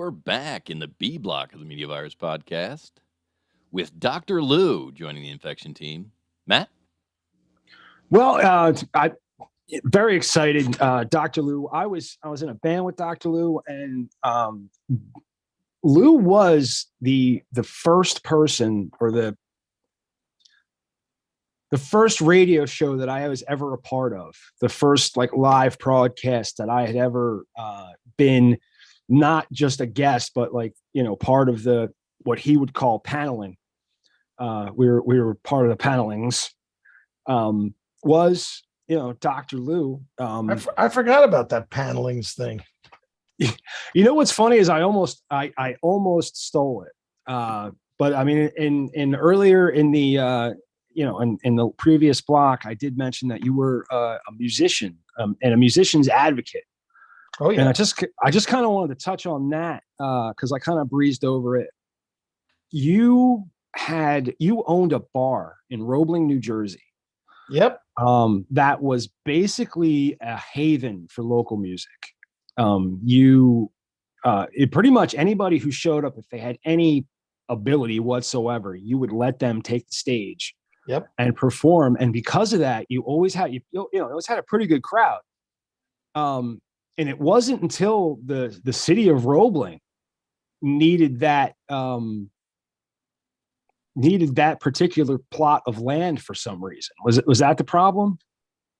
We're back in the B block of the Media Virus podcast with Dr. Lou joining the infection team. Matt? Well, I'm very excited, Dr. Lou. I was in a band with Dr. Lou, and Lou was the first person, or the first radio show that I was ever a part of. The first live broadcast that I had ever been, not just a guest, but part of what he would call paneling. We were part of the panelings. Was Dr. Lou. I forgot about that panelings thing. You know what's funny is I almost stole it. But I mean, in earlier in the in the previous block, I did mention that you were a musician and a musician's advocate. Oh yeah. And I just kind of wanted to touch on that because I kind of breezed over it. You owned a bar in Roebling, New Jersey. Yep. That was basically a haven for local music. Pretty much anybody who showed up, if they had any ability whatsoever, you would let them take the stage. Yep. And perform. And because of that, you always had a pretty good crowd. And it wasn't until the city of Roebling needed that particular plot of land for some reason. Was that the problem?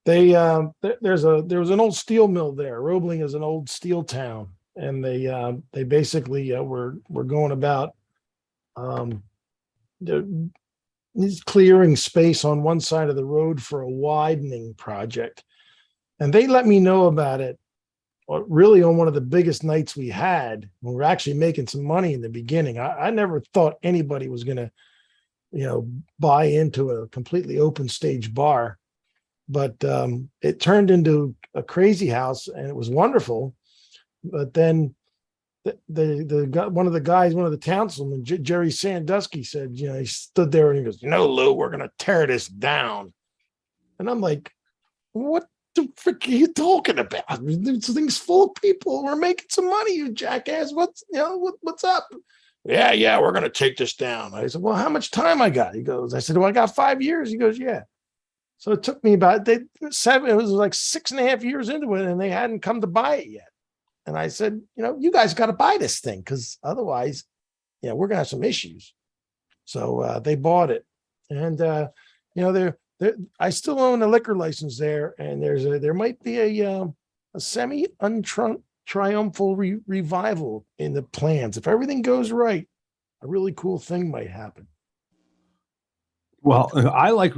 There was an old steel mill there. Roebling is an old steel town, and they basically were going about clearing space on one side of the road for a widening project, and they let me know about it really on one of the biggest nights we had, when we were actually making some money in the beginning. I never thought anybody was going to buy into a completely open stage bar, but it turned into a crazy house, and it was wonderful. But then one of the councilmen, Jerry Sandusky, said, he stood there and he goes, Lou, we're going to tear this down. And I'm like, what the frick are you talking about? This thing's full of people. We're making some money, you jackass. What's up? Yeah, we're going to take this down. I said, well, how much time I got? He goes, I said, well, I got 5 years. He goes, yeah. So it took me it was like 6.5 years into it, and they hadn't come to buy it yet. And I said, you guys got to buy this thing, because otherwise, we're going to have some issues. So they bought it. And, I still own a liquor license there, and there might be a semi-triumphal revival in the plans. If everything goes right, a really cool thing might happen. Well, I like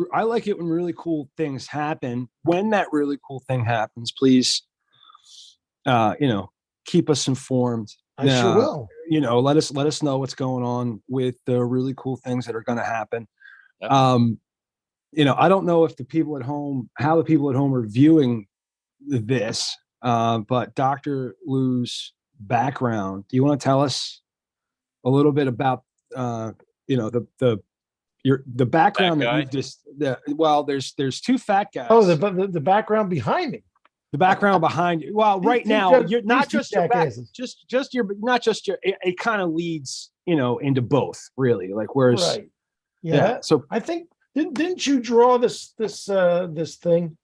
it when really cool things happen. When that really cool thing happens, please, keep us informed. I sure will. Let us know what's going on with the really cool things that are going to happen. I don't know if how the people at home are viewing this, but Dr. Lou's background. Do you want to tell us a little bit about the background that you've just? There's two fat guys. Oh, the background behind me. The background behind you. Well, right now you're not just your back, just your, not just your. It kind of leads, into both, really. Whereas, right? Yeah. So I think didn't you draw this thing?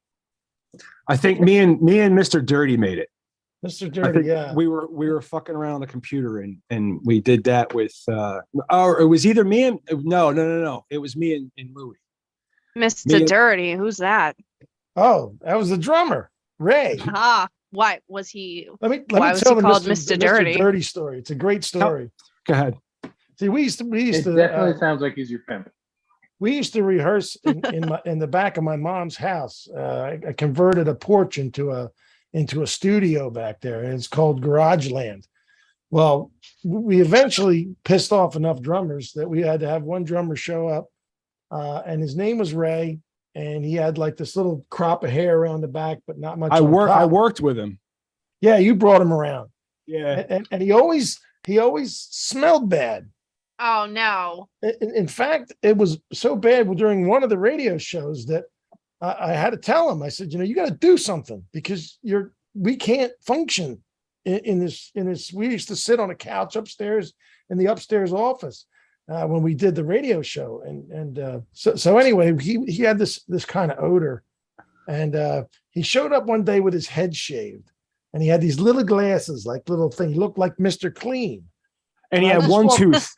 I think me and Mr. Dirty made it. Mr. Dirty, yeah. We were fucking around on the computer and we did that with. Or it was either me and no. It was me and Louie. Mr. Dirty, who's that? Oh, that was the drummer. Ray. Why was he? Let me why was tell he the called Mr. Dirty? Mr. Dirty story. It's a great story. Go ahead. See, we used to. It definitely sounds like he's your pimp. We used to rehearse in the back of my mom's house. I converted a porch into a studio back there, and it's called Garage Land. Well, we eventually pissed off enough drummers that we had to have one drummer show up, and his name was Ray. And he had this little crop of hair around the back, but not much. I worked with him. Yeah, you brought him around. Yeah, and he always smelled bad. Oh no! In fact, it was so bad during one of the radio shows that I had to tell him. I said, you got to do something, because we can't function in this. We used to sit on a couch upstairs in the upstairs office when we did the radio show, and so anyway, he had this kind of odor, and he showed up one day with his head shaved, and he had these little glasses, like little thing. He looked like Mr. Clean. And he I had just one walked- tooth.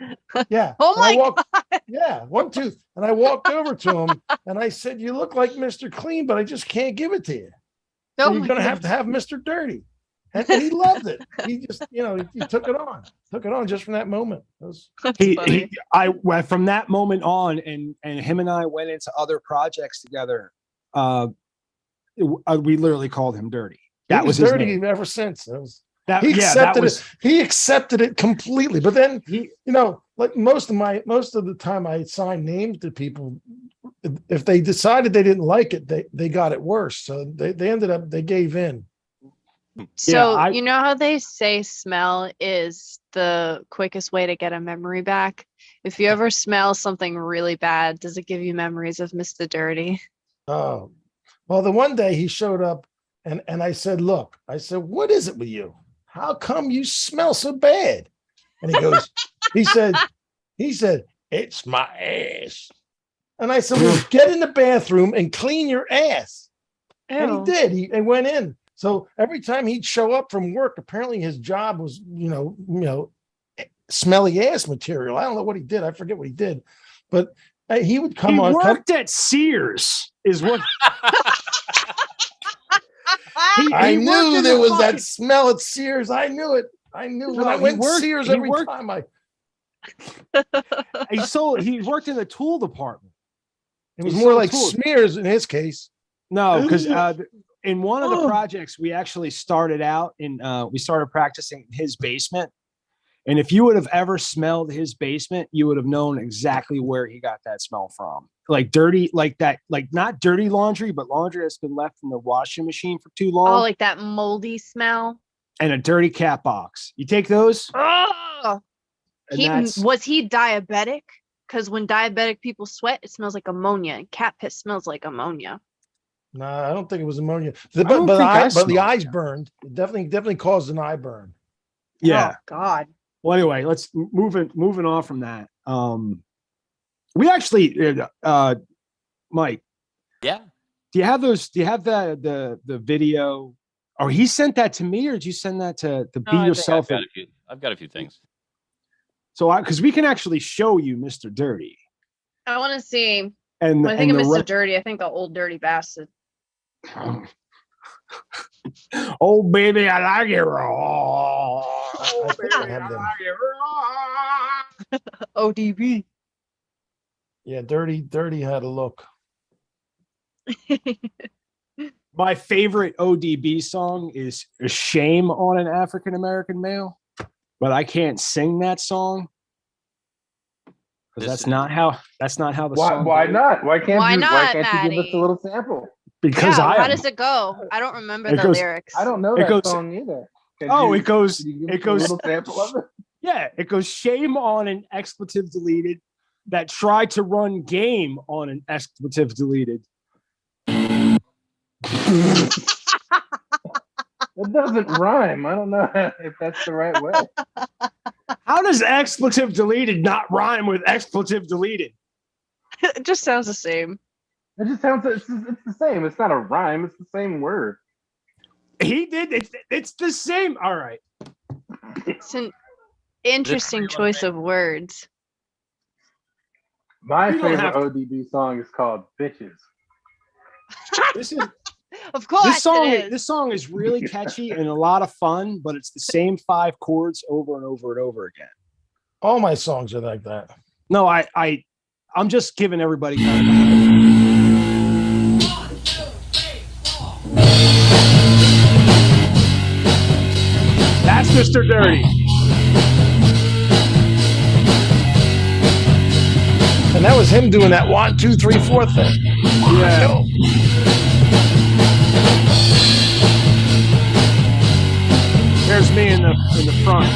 Yeah. Oh And I my walked- Yeah, one tooth. And I walked over to him and I said, "You look like Mr. Clean, but I just can't give it to you. So Oh you're my gonna have to have Mr. Dirty." And he loved it. He just, he took it on just from that moment. It was, That's He, funny. I went from that moment on, and him and I went into other projects together. We literally called him Dirty. That he was his dirty name. ever since. It was, That, he yeah, accepted that was, it. He accepted it completely. But then, he, like most of the time I signed names to people, if they decided they didn't like it, they got it worse. So they gave in. So I- you know how they say smell is the quickest way to get a memory back? If you ever smell something really bad, does it give you memories of Mr. Dirty? Oh, well, the one day he showed up and I said, "Look," I said, "what is it with you? How come you smell so bad?" And he goes, he said, "It's my ass." And I said, "Well, get in the bathroom and clean your ass." And he Ew. did. He went in. So every time he'd show up from work, apparently his job was, smelly ass material. I don't know what he did. I forget what he did, but he would come he on. worked at Sears, is what I he worked knew in there the was fucking- that smell at Sears. I knew it. I knew when No, I he went to worked- Sears he every worked- time. he worked in the tool department. It was He more sold like tools. smears in his case. No, because in one of the Oh. projects we actually started out in, we started practicing in his basement. And if you would have ever smelled his basement, you would have known exactly where he got that smell from. Like dirty, like that, like not dirty laundry, but laundry that's been left in the washing machine for too long, Oh, like that moldy smell. and a dirty cat box. You take those, Oh, and was he diabetic? Because when diabetic people sweat, it smells like ammonia, and cat piss smells like ammonia. No, I don't think it was ammonia. don't But think I the smelled eyes it. burned. It definitely caused an eye burn. yeah. Oh, God. Well, anyway, let's moving on from that. We actually, Mike, Yeah. do you have those? Do you have the video? Or he sent that to me, or did you send that to No, Be I think Yourself? I've got a few things. So, because we can actually show you Mr. Dirty, I want to see. and When I think of and Mr. the Dirty, I think of old dirty bastard. oh baby, I like it raw. I think I have them. it raw. ODB. Yeah, dirty had a look. My favorite ODB song is "Shame on an African American Male," but I can't sing that song because that's Listen. not how the Why? song Why goes. not? Why can't Why you? not, Why can't you give us Maddie? a little sample? Because Yeah, I how am. does it go? I don't remember It the goes- lyrics. I don't know It that goes- song either. Can Oh, you- it goes. can you give It us goes. a little sample of it. Yeah, it goes. Shame on an expletive deleted that tried to run game on an expletive deleted. It doesn't rhyme. I don't know if that's the right way. How does expletive deleted not rhyme with expletive deleted? It just sounds the same. It just sounds. It's the same. It's not a rhyme. It's the same word. He did. It's the same. All right. It's an interesting choice of words. My You don't favorite have to- ODB song is called "Bitches." This is Of course, this song. it is. This song is really catchy and a lot of fun, but it's the same 5 chords over and over and over again. All my songs are like that. No, I'm just giving everybody kind of. That's Mr. Dirty. And that was him doing that 1, 2, 3, 4 thing. Yeah. There's me in the front.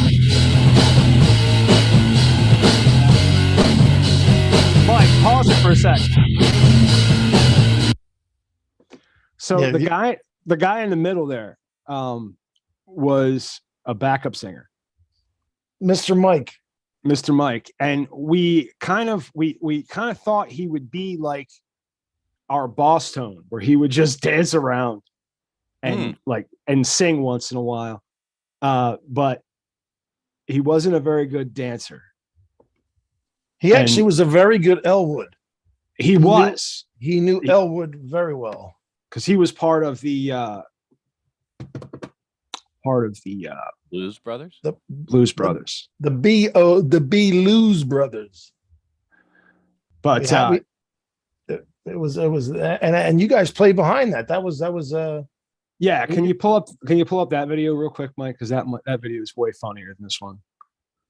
Mike, pause it for a sec. So Yeah, the guy in the middle there was a backup singer, Mr. Mike. Mr. Mike, and we kind of thought he would be like our boss tone, where he would just dance around and and sing once in a while. But he wasn't a very good dancer. He actually was a very good Elwood. He knew Elwood very well because he was part of the Blues Brothers. The Blues Brothers. The Blues Brothers. But it was and you guys played behind that. That was yeah. Can you pull up that video real quick, Mike? Because that video is way funnier than this one.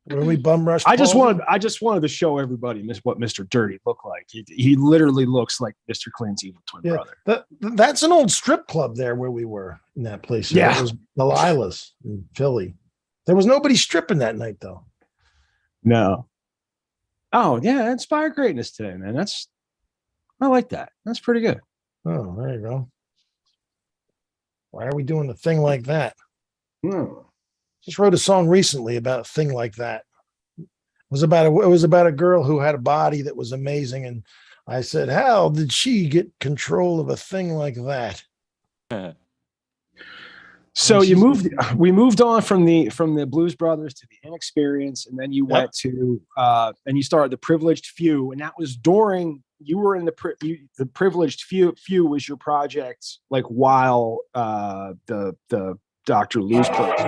When we bum rushed. I just wanted to show everybody what Mr. Dirty looked like. He literally looks like Mr. Clean's evil twin brother. That's an old strip club there where we were in that place. Yeah, it was Delilah's in Philly. There was nobody stripping that night though. No. Oh yeah, inspired greatness today, man. I like that. That's pretty good. Oh, there you go. Why are we doing a thing like that? Just wrote a song recently about a thing like that. It was about a girl who had a body that was amazing, and I said, "How did she get control of a thing like that?" So we moved on from the Blues Brothers to the Inexperience, and then you went to and you started the Privileged Few, and that was during you were in the Privileged Few was your project, like while the Dr. Lou's place.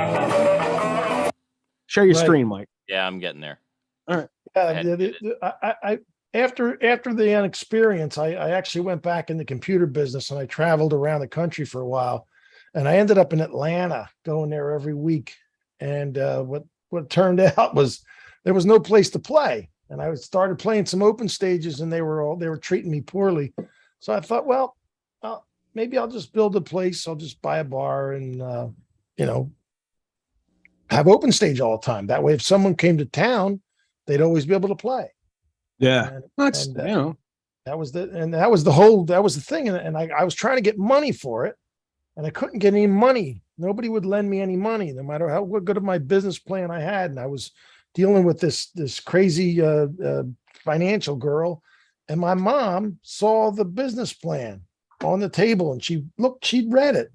Share your screen, Mike. Yeah, I'm getting there. All right. I after the Inexperience, I actually went back in the computer business, and I traveled around the country for a while. And I ended up in Atlanta, going there every week. And what turned out was there was no place to play. And I started playing some open stages, and they were treating me poorly. So I thought, well, maybe I'll just build a place. I'll just buy a bar and have open stage all the time. That way, if someone came to town, they'd always be able to play. Yeah, that was the thing. And I was trying to get money for it. And I couldn't get any money. Nobody would lend me any money, no matter what good of my business plan I had. And I was dealing with this crazy financial girl. And my mom saw the business plan on the table, and she'd read it.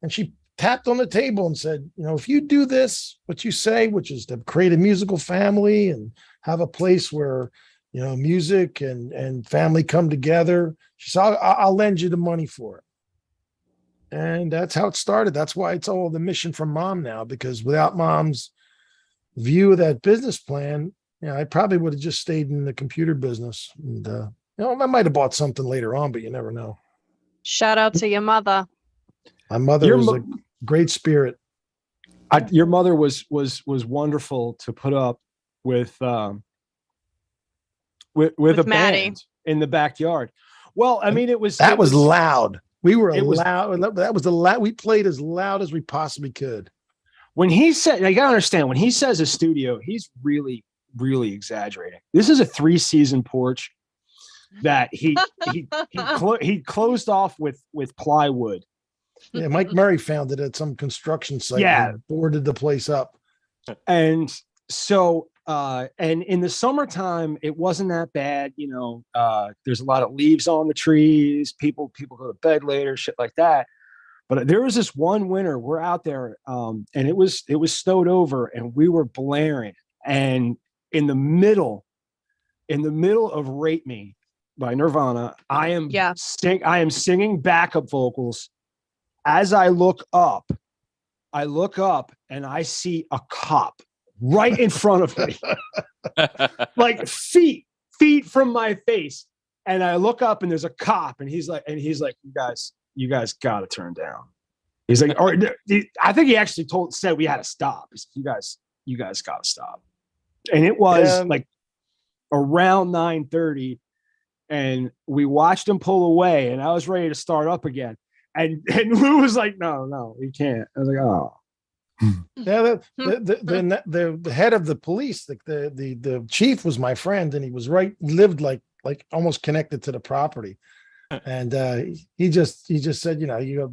And she tapped on the table and said, if you do this, what you say, which is to create a musical family and have a place where, music and family come together. She said, I'll lend you the money for it. And that's how it started. That's why it's all the mission from Mom now, because without Mom's view of that business plan, I probably would have just stayed in the computer business. And, I might have bought something later on, but you never know. Shout out to your mother. My mother is a great spirit. Your mother was wonderful to put up with a Maddie. band in the backyard. Well, I mean, it was loud. We were loud. That was the loud. We played as loud as we possibly could. When he said, you gotta understand, when he says a studio, he's really, really exaggerating. This is a 3-season porch that he closed off with plywood. Yeah, Mike Murray found it at some construction site. Yeah, and boarded the place up. And so, and in the summertime, it wasn't that bad. There's a lot of leaves on the trees. People go to bed later, shit like that. But there was this one winter we're out there, and it was snowed over, and we were blaring. And in the middle of "Rate Me" by Nirvana, I am singing backup vocals. As I look up, and I see a cop right in front of me, like feet from my face. And I look up, and there's a cop, and he's like, you guys got to turn down. He's like, or I think he actually said we had to stop. He said, you guys got to stop. And it was like around 9:30, and we watched him pull away, and I was ready to start up again. And Lou was like, no, we can't. I was like, oh. Yeah, the head of the police, the chief was my friend, and he was lived like almost connected to the property. And he just said, you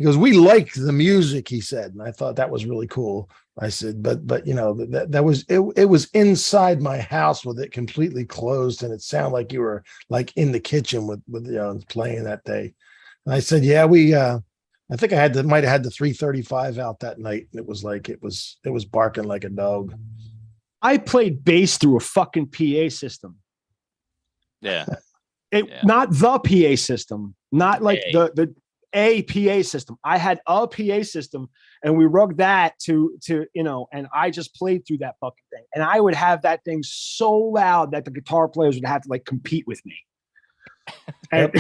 He goes, we like the music, he said. And I thought that was really cool. I said, but you know, that was it was inside my house with it completely closed, and it sounded like you were like in the kitchen with playing that day. And I said, yeah, I think might have had the 335 out that night. And it was barking like a dog. I played bass through a fucking PA system. Yeah. Not the PA system, not like A. the a PA system. I had a PA system, and we rugged that to and I just played through that fucking thing. And I would have that thing so loud that the guitar players would have to like compete with me. And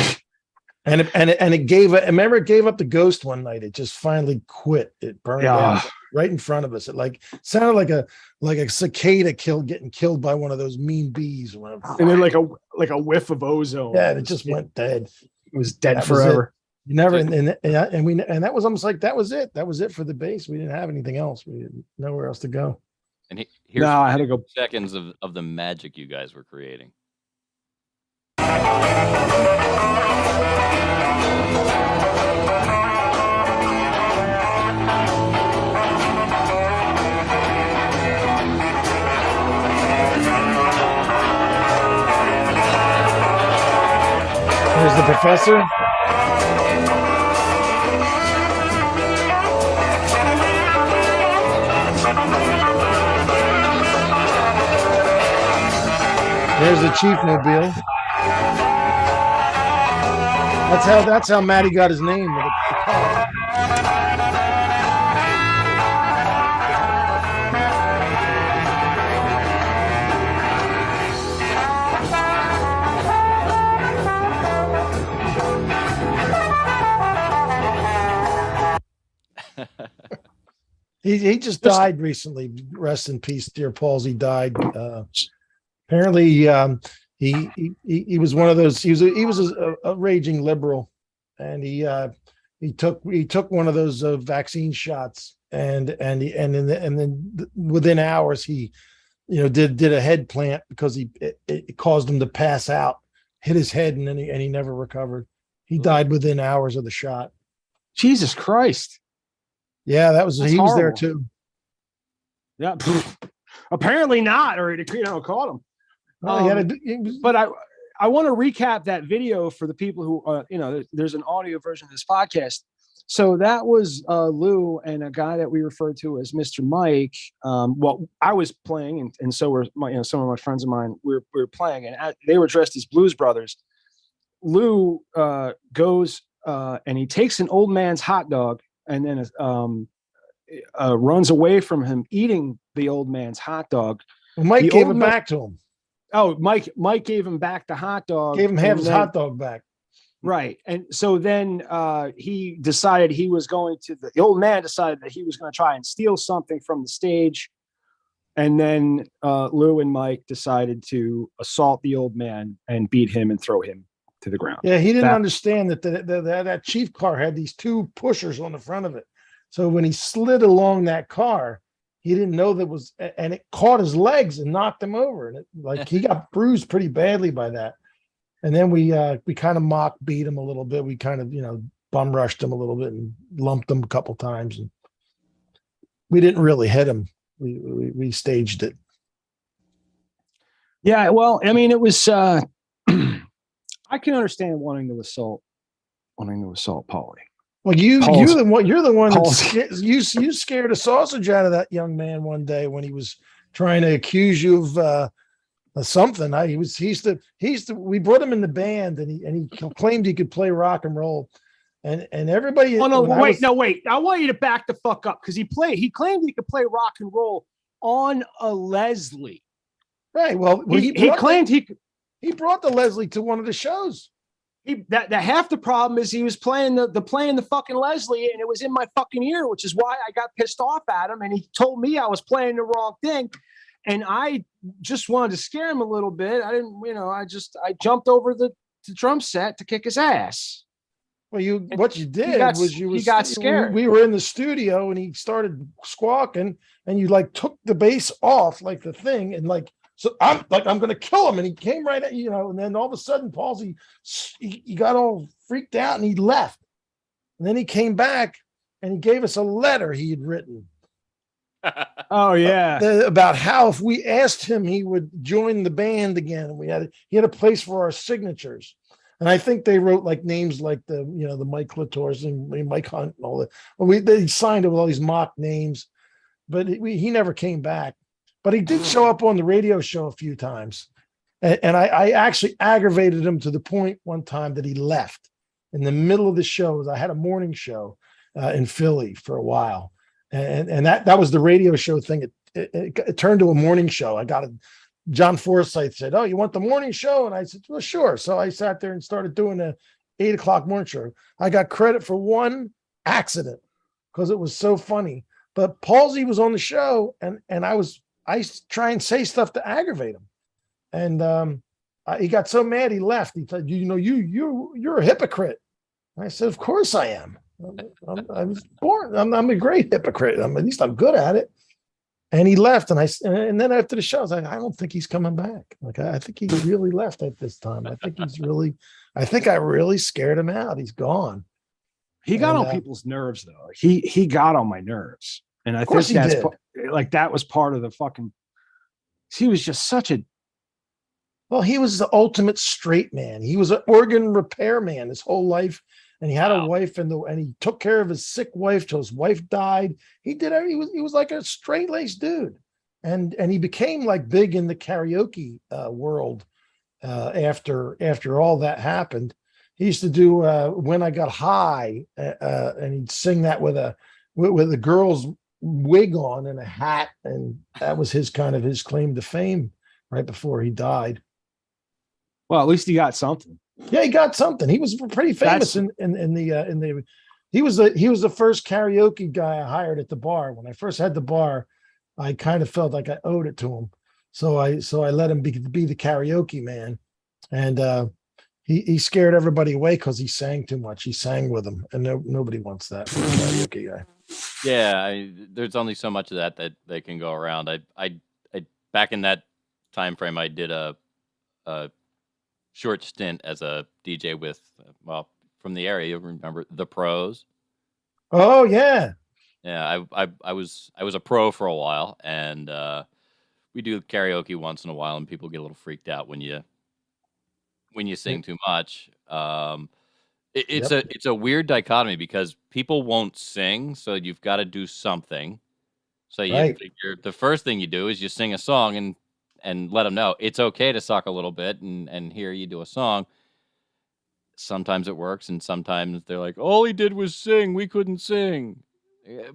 it gave it gave up the ghost one night. It just finally quit. It burned out right in front of us. It sounded like a cicada getting killed by one of those mean bees. And then like a whiff of ozone. Yeah, it just went dead. It was dead forever. You never and that was almost like that was it. That was it for the bass. We didn't have anything else. We didn't nowhere else to go. And here's I had to go seconds of the magic you guys were creating. There's the professor. There's the Chief Mobile. That's how Matty got his name with the car. He just died recently. Rest in peace, dear Pauls. He died. Apparently, he was one of those. He was a raging liberal, and he took one of those vaccine shots, and then within hours he, did a head plant because it caused him to pass out, hit his head, and he never recovered. He died within hours of the shot. Jesus Christ. Yeah, he was horrible. there too. Yeah, apparently not, or caught him. But I want to recap that video for the people who there's an audio version of this podcast. So that was Lou and a guy that we referred to as Mr. Mike. Well, I was playing, and so were some of my friends of mine. We were playing, and they were dressed as Blues Brothers. Lou goes and he takes an old man's hot dog and then runs away from him eating the old man's hot dog. Well, Mike gave it back to him. Oh, Mike gave him back the hot dog. Gave him half his hot dog back. Right. And so then he decided the old man decided that he was going to try and steal something from the stage. And then Lou and Mike decided to assault the old man and beat him and throw him to the ground. Yeah, he didn't understand that that chief car had these two pushers on the front of it. So when he slid along that car, he didn't know and it caught his legs and knocked him over. And he got bruised pretty badly by that. And then we kind of beat him a little bit. We kind of, bum rushed him a little bit and lumped him a couple times. And we didn't really hit him. We staged it. Yeah, well, I mean, it was I can understand wanting to assault Paulie. Well, you're the one that you scared a sausage out of that young man one day when he was trying to accuse you of something. We brought him in the band and he claimed he could play rock and roll, and everybody. Oh no! Wait! I want you to back the fuck up because he claimed he could play rock and roll on a Leslie. Right. Well, he claimed he brought the Leslie to one of the shows. That half the problem is he was playing the fucking Leslie and it was in my fucking ear, which is why I got pissed off at him. And he told me I was playing the wrong thing. And I just wanted to scare him a little bit. I didn't, I jumped over the drum set to kick his ass. Well, you got scared. We were in the studio and he started squawking and you took the bass off like the thing and so I'm going to kill him. And he came right at, and then all of a sudden, Paulsy, he got all freaked out and he left. And then he came back and he gave us a letter he had written Oh yeah. about how if we asked him, he would join the band again. And he had a place for our signatures. And I think they wrote like names like the Mike Lators and Mike Hunt and all that. Well, they signed it with all these mock names, but he never came back. But he did show up on the radio show a few times. And I actually aggravated him to the point one time that he left in the middle of the show. I had a morning show in Philly for a while. And that was the radio show thing. It turned to a morning show. John Forsythe said, "Oh, you want the morning show?" And I said, "Well, sure." So I sat there and started doing a 8 o'clock morning show. I got credit for one accident because it was so funny. But Palsy was on the show, and I try and say stuff to aggravate him, and he got so mad he left. He said, "You're a hypocrite." I said, "Of course I am. I was born. I'm a great hypocrite. At least I'm good at it." And he left, and then after the show, I was like, "I don't think he's coming back. Like, I think he really left at this time. I think I really scared him out. He's gone." He got on people's nerves though. He got on my nerves, and I think that was part of the fucking. He was just such a. Well, he was the ultimate straight man. He was an organ repairman his whole life. And he had a wife, and he took care of his sick wife till his wife died. He was like a straight laced dude, and he became like big in the karaoke world after all that happened. He used to do "When I Got High," and he'd sing that with a girl's wig on and a hat, and that was his claim to fame right before he died. Well, at least he got something. Yeah, he got something. He was pretty famous in the. He was the first karaoke guy I hired at the bar. When I first had the bar, I kind of felt like I owed it to him, so I let him be the karaoke man, and he scared everybody away because he sang too much. He sang with them, and nobody wants that from a karaoke guy. Yeah, there's only so much of that they can go around. I back in that time frame, I did a short stint as a DJ with, from the area. You remember the Pros? Oh yeah. Yeah, I was a pro for a while, and we do karaoke once in a while, and people get a little freaked out when you sing too much. It's a weird dichotomy because people won't sing, so you've got to do something. So you figure the first thing you do is you sing a song and let them know it's okay to suck a little bit and hear you do a song. Sometimes it works, and sometimes they're like, all he did was sing. We couldn't sing.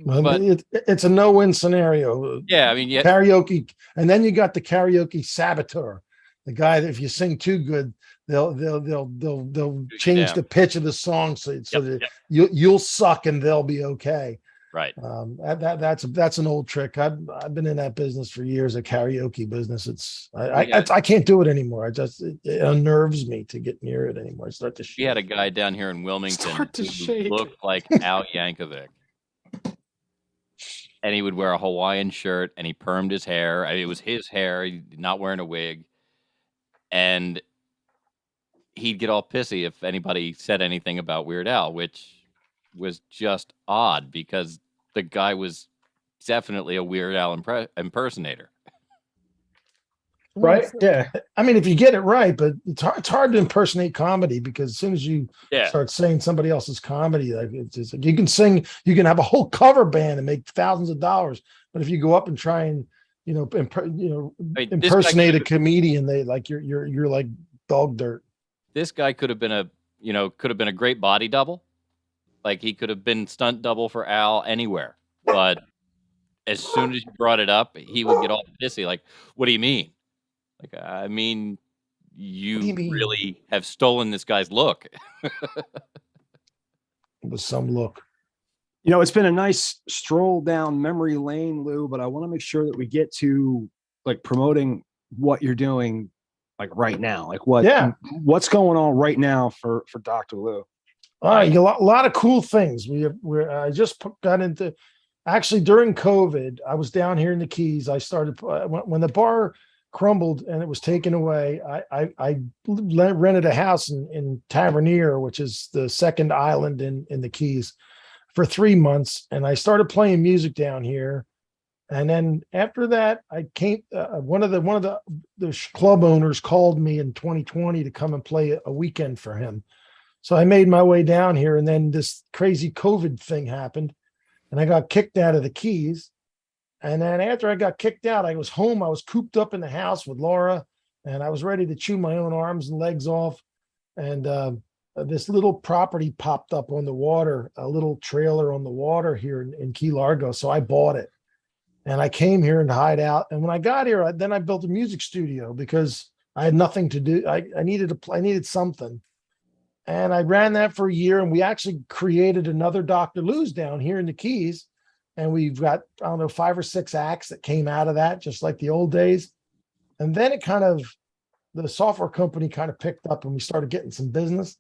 But it's a no-win scenario. Yeah, karaoke, and then you got the karaoke saboteur, the guy that if you sing too good, they'll change the pitch of the song so that you'll suck and they'll be okay. Right. That's an old trick. I've been in that business for years, a karaoke business. I can't do it anymore. It unnerves me to get near it anymore. I start to shake. We had a guy down here in Wilmington who looked like Al Yankovic. And he would wear a Hawaiian shirt, and he permed his hair. It was his hair, not wearing a wig. And he'd get all pissy if anybody said anything about Weird Al, which was just odd because the guy was definitely a Weird Al impersonator. Right? Yeah. I mean, if you get it right, but it's hard to impersonate comedy because as soon as you start saying somebody else's comedy, like it's like you can sing, you can have a whole cover band and make thousands of dollars, but if you go up and try and impersonate a comedian, they like you're like dog dirt. This guy could have been a great body double. Like he could have been stunt double for Al anywhere. But as soon as you brought it up, he would get all pissy. Like, what do you mean? Like, I mean, you really have stolen this guy's look. It was some look. It's been a nice stroll down memory lane, Lou, but I want to make sure that we get to like promoting what you're doing like right now. Like what's going on right now for Dr. Lou? All right, a lot of cool things. I just got into, actually during COVID, I was down here in the Keys. I started when the bar crumbled and it was taken away, I rented a house in Tavernier, which is the second island in the Keys, for 3 months, and I started playing music down here. And then after that, I came. One of the club owners called me in 2020 to come and play a weekend for him. So I made my way down here, and then this crazy COVID thing happened, and I got kicked out of the Keys. And then after I got kicked out, I was home. I was cooped up in the house with Laura, and I was ready to chew my own arms and legs off. And this little property popped up on the water, a little trailer on the water here in Key Largo. So I bought it. And I came here and hide out. And when I got here, then I built a music studio because I had nothing to do. I needed something. And I ran that for a year. And we actually created another Dr. Lou's down here in the Keys. And we've got, I don't know, 5 or 6 acts that came out of that, just like the old days. And then the software company kind of picked up and we started getting some business.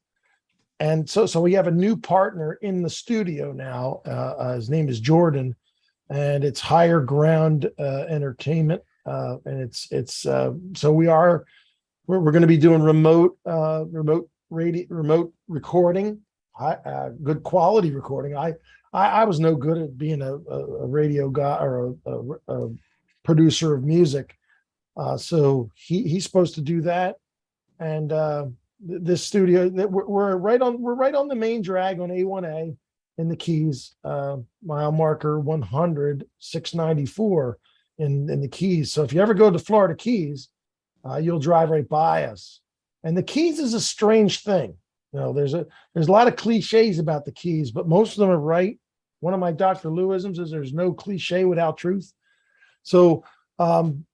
And so we have a new partner in the studio now. His name is Jordan. And it's Higher Ground Entertainment, and it's so we're going to be doing remote recording, good quality recording. I was no good at being a radio guy or a producer of music, so he's supposed to do that. And this studio that we're right on the main drag on A1A. In the Keys, mile marker 100, 694 in the Keys. So if you ever go to Florida Keys, you'll drive right by us. And the Keys is a strange thing. You know, there's a lot of cliches about the Keys, but most of them are right. One of my Dr. Lewisms is there's no cliche without truth. So the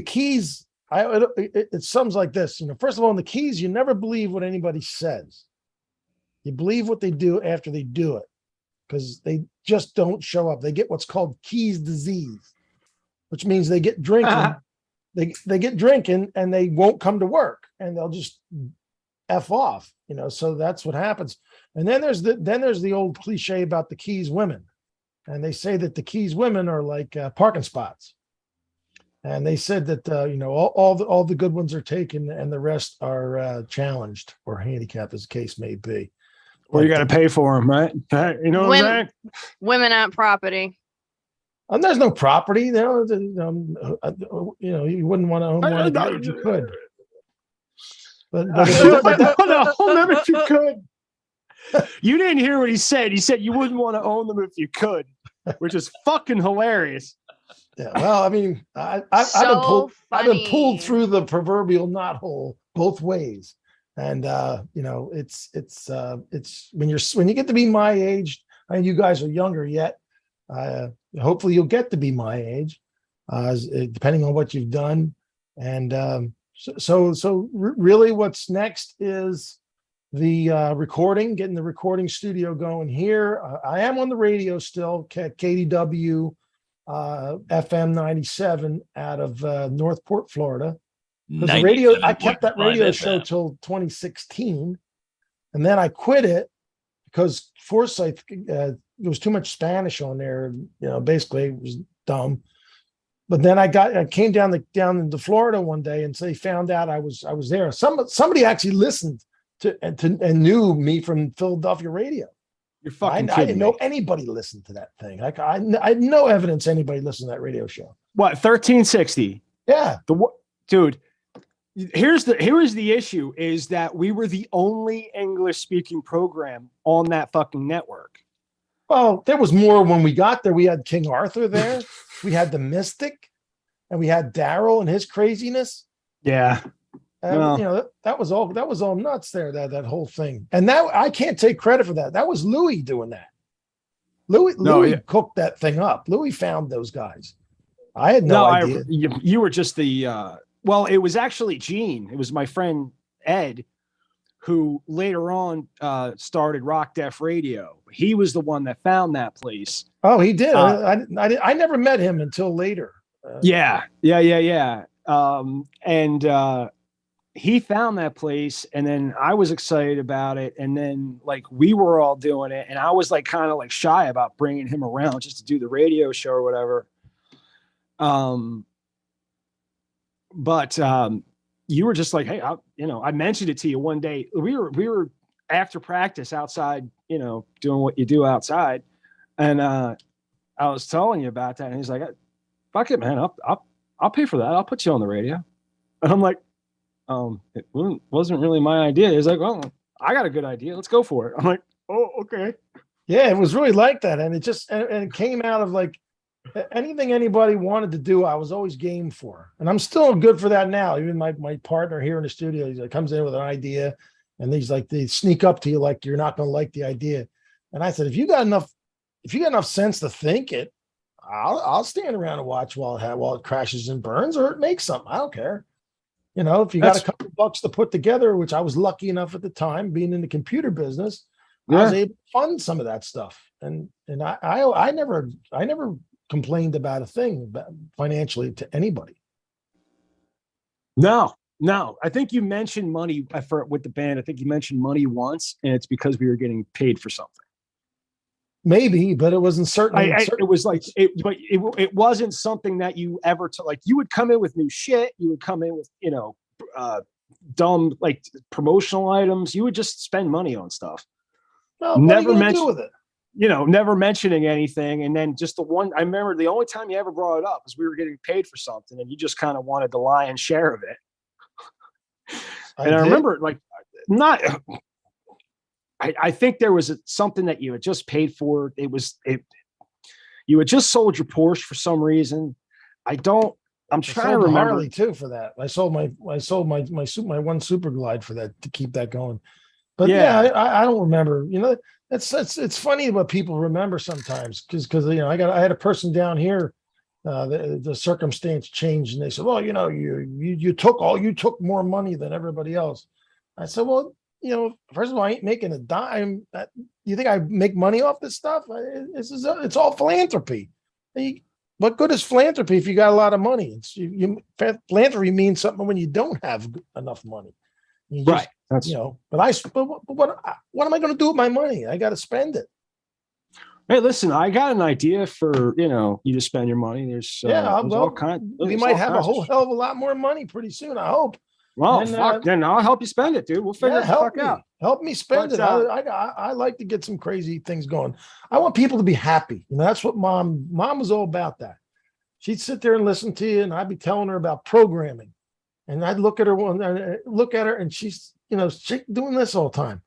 Keys, it sums like this. You know, first of all, in the Keys, you never believe what anybody says. You believe what they do after they do it, because they just don't show up. They get what's called Keys disease, which means they get drinking. They get drinking and they won't come to work and they'll just F off, you know. So that's what happens. And then there's the old cliche about the Keys women, and they say that the Keys women are like parking spots. And they said that you know, all the good ones are taken and the rest are challenged or handicapped, as the case may be. Or you got to pay for them, right? You know what I'm saying? Women aren't property. There's no property. You know, you wouldn't want to own one of them if you could. But own them if you could. You didn't hear what he said. He said you wouldn't want to own them if you could, which is fucking hilarious. Yeah, well, I mean, I've been pulled through the proverbial knothole both ways. And you know, it's when you get to be my age, and you guys are younger yet. Hopefully, you'll get to be my age, depending on what you've done. And so really, what's next is the recording, getting the recording studio going here. I am on the radio still, KDW FM 97 out of Northport, Florida. Because the radio, I kept that radio show till 2016, and then I quit it because Forsyth, there was too much Spanish on there. You know, basically it was dumb. But then I came down into Florida one day, and so they found out I was there. Somebody actually listened to and knew me from Philadelphia radio. You're fucking I didn't know anybody listened to that thing. I had no evidence anybody listened to that radio show. What, 1360? Yeah, dude. Here's the issue is that we were the only English speaking program on that fucking network. Well, there was more when we got there. We had King Arthur there. We had the Mystic, and we had Daryl and his craziness. Yeah. You know, that was all nuts there, that whole thing. And that I can't take credit for that. That was Louis doing that. Louis cooked that thing up. Louis found those guys. I had no idea. You were just the well, it was actually Gene. It was my friend Ed, who later on started Rock Def Radio. He was the one that found that place. Oh, he did. I never met him until later. Yeah. And he found that place, and then I was excited about it, and then like we were all doing it, and I was like kind of like shy about bringing him around just to do the radio show or whatever. but you were just like, hey, I mentioned it to you one day. We were after practice outside, doing what you do outside, and I was telling you about that, and he's like, fuck it, man, I'll pay for that. I'll put you on the radio. And I'm like, it wasn't really my idea. He's like, well, I got a good idea. Let's go for it. I'm like, oh, okay. Yeah, it was really like that. And it just, and it came out of like anything anybody wanted to do, I was always game for. And I'm still good for that now. Even my partner here in the studio, he's like, comes in with an idea and he's like, they sneak up to you like you're not going to like the idea. And I said, if you got enough sense to think it, I'll stand around and watch while it crashes and burns, or it makes something. I don't care. If you got a couple bucks to put together, which I was lucky enough at the time, being in the computer business, I was able to fund some of that stuff. And I never complained about a thing financially to anybody. No. I think you mentioned money with the band. I think you mentioned money once, and it's because we were getting paid for something. Maybe, but it wasn't certain. It was like it wasn't something that you ever took. Like, you would come in with new shit. You would come in with dumb like promotional items. You would just spend money on stuff. Well, never mention with it. Never mentioning anything. And then just I remember the only time you ever brought it up was we were getting paid for something, and you just kind of wanted the lion's share of it. I remember like I think there was something that you had just paid for. You had just sold your Porsche for some reason. I'm trying to remember. Harley too for that. I sold my one Super Glide for that, to keep that going. But I don't remember. It's funny what people remember sometimes because I had a person down here. The circumstance changed, and they said, "Well, you took more money than everybody else." I said, "Well, first of all, I ain't making a dime. You think I make money off this stuff? It's all philanthropy. What good is philanthropy if you got a lot of money? Philanthropy means something when you don't have enough money, right? But what am I going to do with my money? I got to spend it." Hey, listen, I got an idea for you to spend your money. There's all kinds. We might have a whole hell of a lot more money pretty soon, I hope. Well, then I'll help you spend it, dude. We'll figure it the fuck out. Help me spend it. I like to get some crazy things going. I want people to be happy. That's what mom was all about. That she'd sit there and listen to you, and I'd be telling her about programming, and I'd look at her, and she's doing this all the time.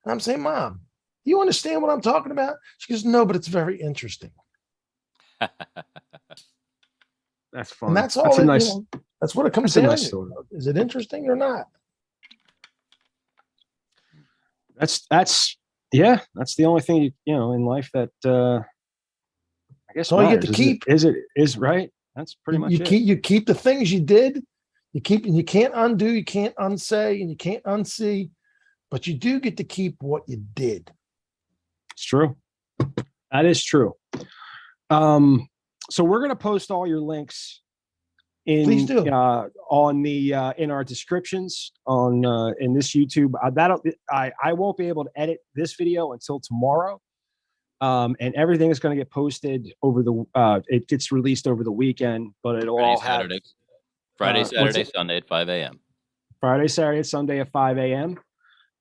And I'm saying, Mom, you understand what I'm talking about? She goes, no, but it's very interesting. That's fun. And that's all. That's what it comes down to. Is it interesting or not? That's the only thing in life that I guess all you get to keep. Is right. That's pretty much it. You keep the things you did. You can't undo, you can't unsay, and you can't unsee, but you do get to keep what you did. It's true. That is true. So we're going to post all your links Please do. On the in our descriptions on in this YouTube. I won't be able to edit this video until tomorrow. And everything is going to get posted over it gets released over the weekend, but it'll all have Friday, Saturday, Sunday at 5 a.m. Friday, Saturday, Sunday at 5 a.m.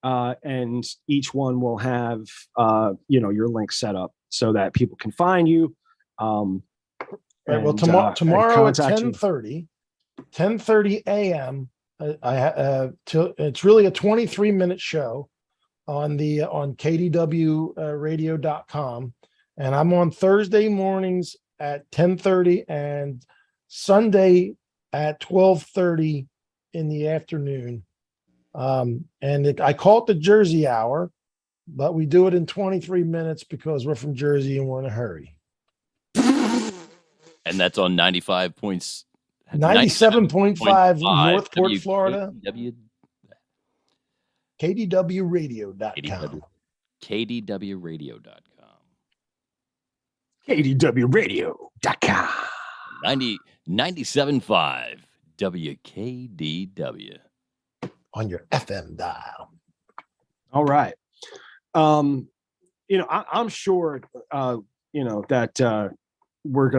And each one will have, your link set up so that people can find you. Right. Well, tomorrow at 10:30 a.m. It's really a 23-minute show on KDWradio.com, and I'm on Thursday mornings at 10:30 and Sunday at 12:30 in the afternoon. I call it the Jersey Hour, but we do it in 23 minutes because we're from Jersey and we're in a hurry. And that's on 97.5 Northport, Florida. KDWradio.com. KDWradio.com. KDWradio.com. 97.5 WKDW. On your FM dial. All right. I'm sure, that we're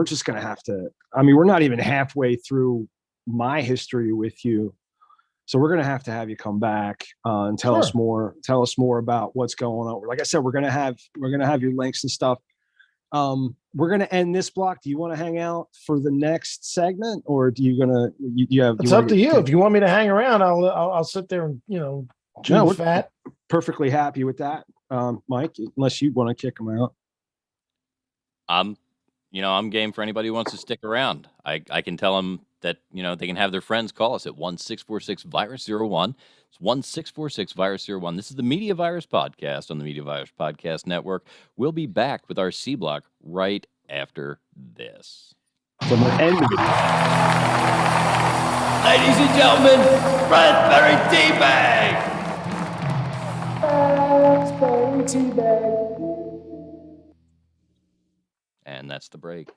just going to have to, we're not even halfway through my history with you. So we're going to have you come back and tell us more. Tell us more about what's going on. Like I said, we're going to have your links and stuff. We're going to end this block. Do you want to hang out for the next segment, or do you have? It's up to you. If you want me to hang around, I'll sit there and chew fat. Perfectly happy with that, Mike. Unless you want to kick them out. I'm game for anybody who wants to stick around. I can tell them that, they can have their friends call us at 1-646-VIRUS-01. It's 1-646-VIRUS-01. This is the Media Virus Podcast on the Media Virus Podcast Network. We'll be back with our C Block right after this. From the end of it. Ladies and gentlemen, Raspberry Teabag! Raspberry Teabag. And that's the break.